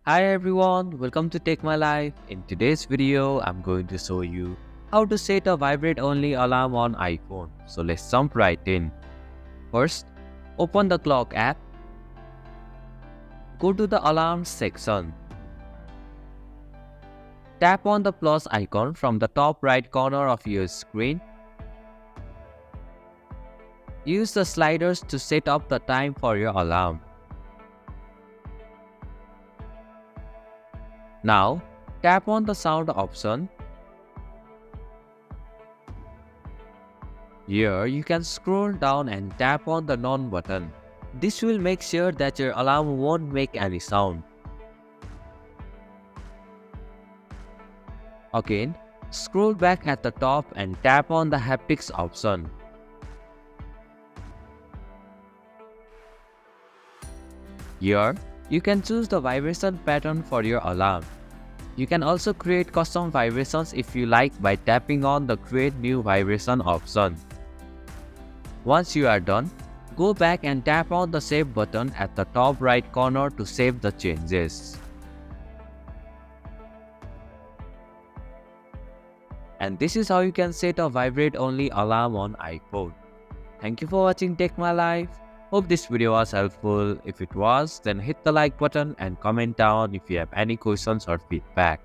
Hi everyone, welcome to Take My Life. In today's video, I'm going to show you how to set a vibrate-only alarm on iPhone. So let's jump right in. First, open the clock app. Go to the alarms section. Tap on the plus icon from the top right corner of your screen. Use the sliders to set up the time for your alarm. Now, tap on the sound option. Here, you can scroll down and tap on the none button. This will make sure that your alarm won't make any sound. Again, scroll back at the top and tap on the Haptics option. Here, you can choose the vibration pattern for your alarm. You can also create custom vibrations if you like by tapping on the Create New Vibration option. Once you are done, go back and tap on the Save button at the top right corner to save the changes. And this is how you can set a vibrate-only alarm on iPhone. Thank you for watching Take My Life. Hope this video was helpful. If it was, then hit the like button and comment down if you have any questions or feedback.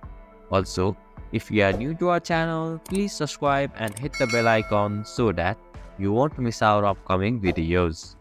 Also, if you are new to our channel, please subscribe and hit the bell icon so that you won't miss our upcoming videos.